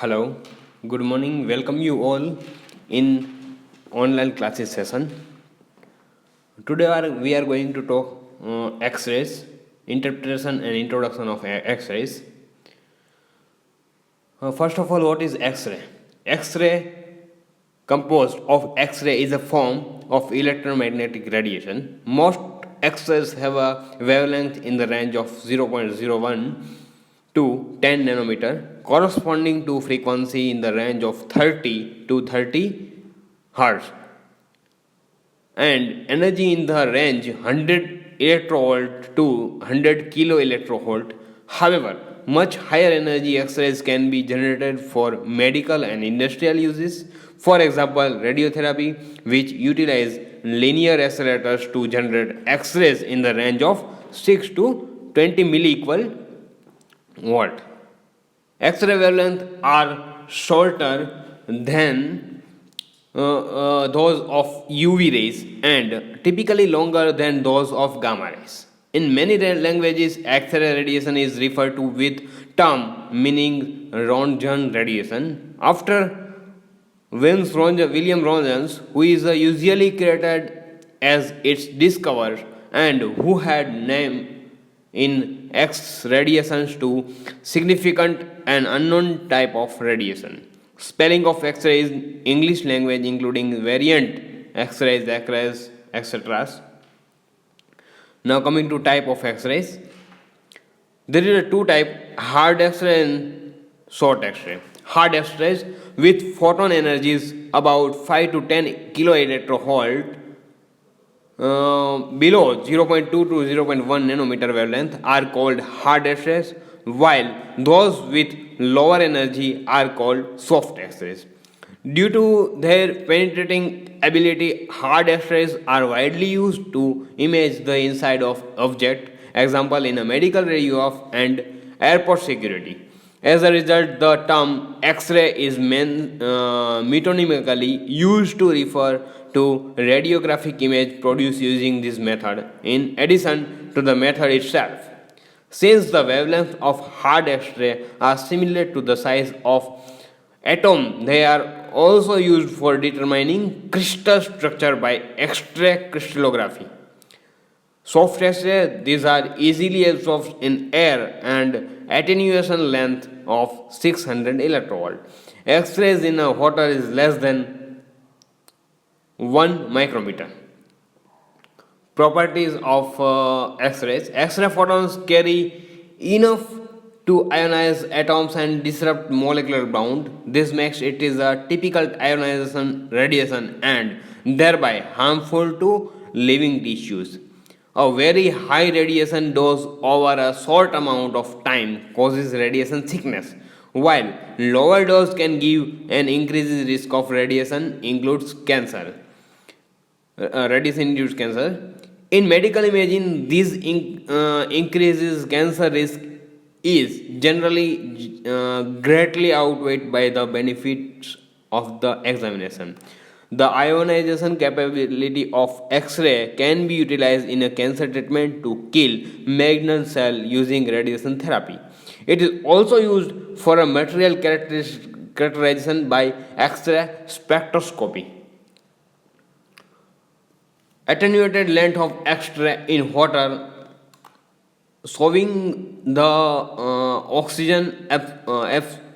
Hello, good morning. Welcome you all in online classes session. Today we are going to talk X-rays, interpretation and introduction of X-rays. First of all, what is X-ray? X-ray composed of X-ray is a form of electromagnetic radiation. Most X-rays have a wavelength in the range of 0.01 to 10 nanometer, corresponding to frequency in the range of 30 to 30 hertz, and energy in the range 100 electrovolt to 100 kilo electrovolt. However, much higher energy X-rays can be generated for medical and industrial uses. For example, radiotherapy, which utilize linear accelerators to generate X-rays in the range of 6 to 20 milliequal watt. X-ray wavelengths are shorter than those of UV rays and typically longer than those of gamma rays. In many languages, X-ray radiation is referred to with term meaning Röntgen radiation after William Röntgen, who is usually credited as its discoverer and who had name in X radiations to significant and unknown type of radiation. Spelling of X-ray in English language including variant X-rays, X-rays, etc. Now coming to type of X-rays, there is a two type: hard X-ray and short X-ray. Hard X-rays with photon energies about 5 to 10 kilo electrovolt below 0.2 to 0.1 nanometer wavelength are called hard X-rays, while those with lower energy are called soft X-rays. Due to their penetrating ability, hard X-rays are widely used to image the inside of object, example in a medical radio and airport security. As a result, the term X-ray is metonymically used to refer to radiographic image produced using this method, in addition to the method itself. Since the wavelengths of hard X-ray are similar to the size of atom, they are also used for determining crystal structure by X-ray crystallography. Soft X-ray, these are easily absorbed in air and attenuation length of 600 electrovolt. X-rays in a water is less than 1 micrometer. Properties of X-rays: X-ray photons carry enough to ionize atoms and disrupt molecular bond. This makes it is a typical ionization radiation and thereby harmful to living tissues. A very high radiation dose over a short amount of time causes radiation sickness, while lower dose can give an increased risk of radiation includes cancer. Radiation-induced cancer. In medical imaging, this increases cancer risk is generally greatly outweighed by the benefits of the examination. The ionization capability of X-ray can be utilized in a cancer treatment to kill malignant cell using radiation therapy. It is also used for a material characterization by X-ray spectroscopy. Attenuated length of X-ray in water showing the oxygen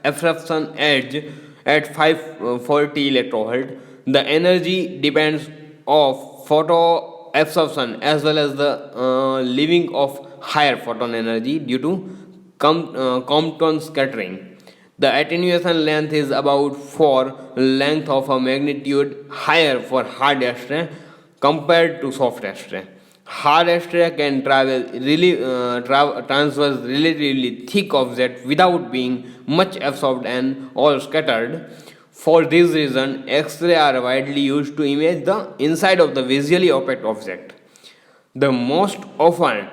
absorption edge at 540 electrovolt. The energy depends of photo absorption as well as the leaving of higher photon energy due to Compton scattering. The attenuation length is about 4 length of a magnitude higher for hard X-ray compared to soft X-ray. Hard X-ray can transverse relatively thick object without being much absorbed and all scattered. For this reason, X-ray are widely used to image the inside of the visually opaque object. The most often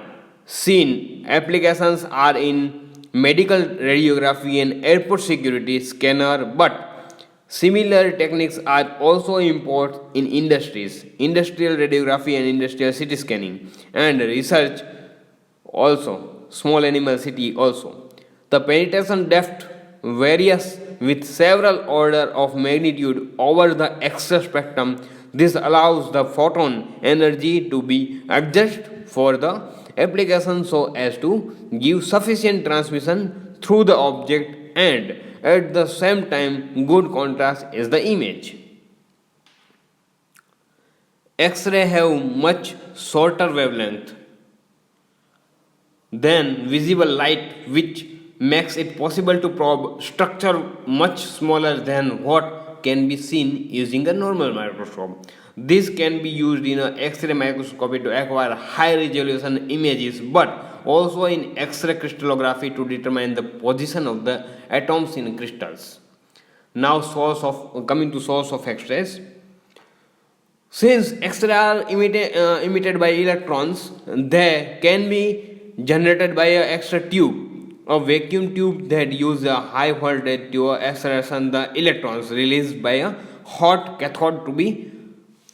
seen applications are in medical radiography and airport security scanner, but similar techniques are also employed in industries, industrial radiography and industrial CT scanning, and research also, small animal CT also. The penetration depth varies with several order of magnitude over the X-ray spectrum. This allows the photon energy to be adjusted for the application so as to give sufficient transmission through the object and at the same time good contrast is the image. X-ray have much shorter wavelength than visible light, which makes it possible to probe structure much smaller than what can be seen using a normal microscope. This can be used in an X-ray microscopy to acquire high resolution images, but also in X-ray crystallography to determine the position of the atoms in crystals. Now, coming to source of X-rays. Since X-rays are emitted by electrons, they can be generated by a X-ray tube, a vacuum tube that uses a high voltage to acceleration the electrons released by a hot cathode to be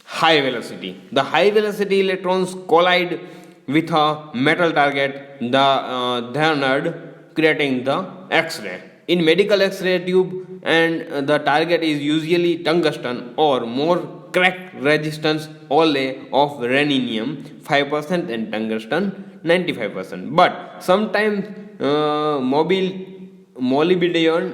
high velocity. The high velocity electrons collide with a metal target, the anode, creating the X-ray. In medical X-ray tube, and the target is usually tungsten or more crack resistance alloy of rhenium 5% and tungsten 95%. But sometimes molybdenum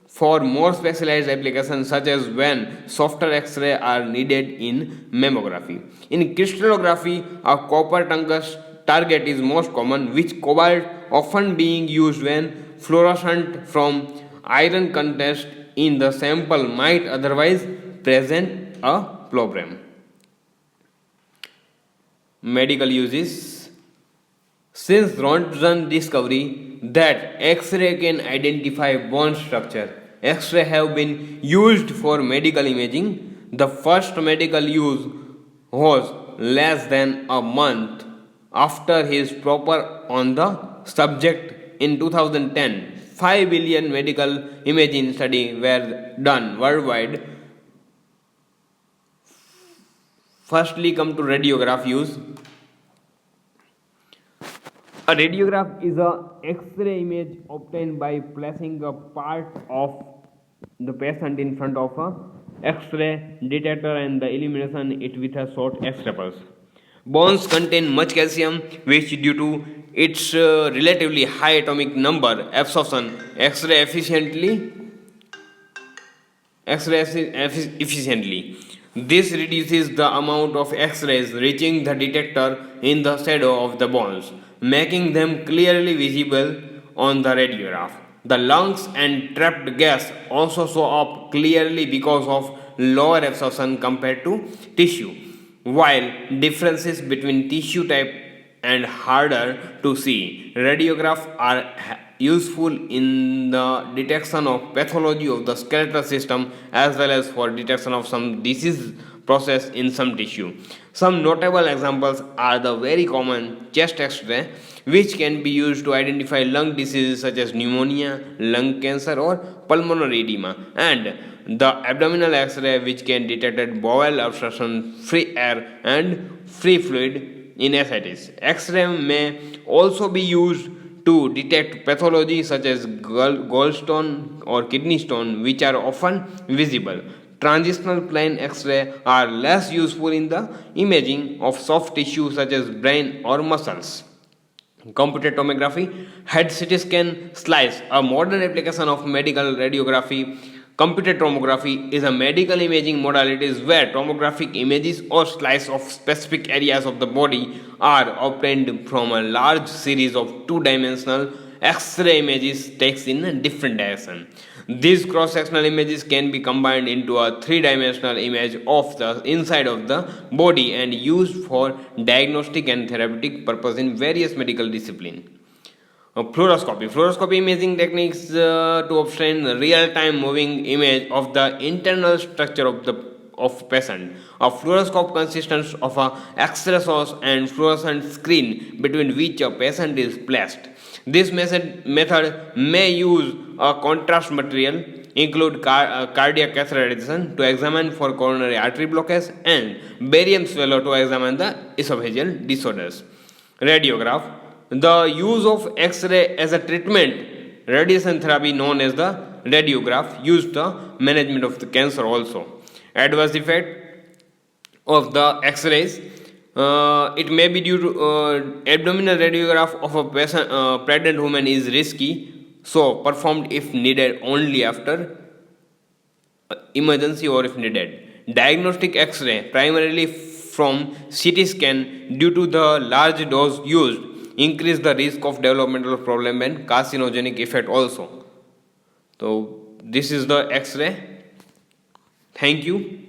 for more specialized applications such as when softer X-ray are needed in mammography. In crystallography, a copper tungsten target is most common, which cobalt often being used when fluorescent from iron content in the sample might otherwise present a problem. Medical uses. Since Röntgen discovery that X-ray can identify bone structure, X-ray have been used for medical imaging. The first medical use was less than a month after his paper on the subject in 2010. 5 billion medical imaging studies were done worldwide. Firstly, come to radiograph use. A radiograph is a X-ray image obtained by placing a part of the patient in front of a X-ray detector and the illumination it with a short X-ray pulse. Bones contain much calcium, which due to its relatively high atomic number absorption efficiently. This reduces the amount of X-rays reaching the detector in the shadow of the bones, making them clearly visible on the radiograph. The lungs and trapped gas also show up clearly because of lower absorption compared to tissue, while differences between tissue type and harder to see. Radiographs are useful in the detection of pathology of the skeletal system as well as for detection of some disease process in some tissue. Some notable examples are the very common chest X-ray, which can be used to identify lung diseases such as pneumonia, lung cancer, or pulmonary edema, and the abdominal X-ray, which can detect bowel obstruction, free air, and free fluid in ascites. X-ray may also be used to detect pathology such as gallstone or kidney stone, which are often visible. Transitional plane X-ray are less useful in the imaging of soft tissue such as brain or muscles. Computed tomography, head CT scan slice, a modern application of medical radiography. Computed tomography is a medical imaging modality where tomographic images or slice of specific areas of the body are obtained from a large series of two-dimensional X-ray images taken in different directions. These cross-sectional images can be combined into a three-dimensional image of the inside of the body and used for diagnostic and therapeutic purposes in various medical disciplines. Fluoroscopy. Fluoroscopy imaging techniques to obtain real-time moving image of the internal structure of patient. A fluoroscope consists of a X-ray source and fluorescent screen between which a patient is placed. This method may use a contrast material, include cardiac catheterization to examine for coronary artery blockage and barium swallow to examine the esophageal disorders. Radiograph. The use of X-ray as a treatment, radiation therapy known as the radiograph used the management of the cancer also. Adverse effect of the X-rays. It may be due to abdominal radiograph of a pregnant woman is risky, so performed if needed only after emergency or if needed. Diagnostic X-ray primarily from CT scan due to the large dose used increase the risk of developmental problem and carcinogenic effect also. So this is the X-ray. Thank you.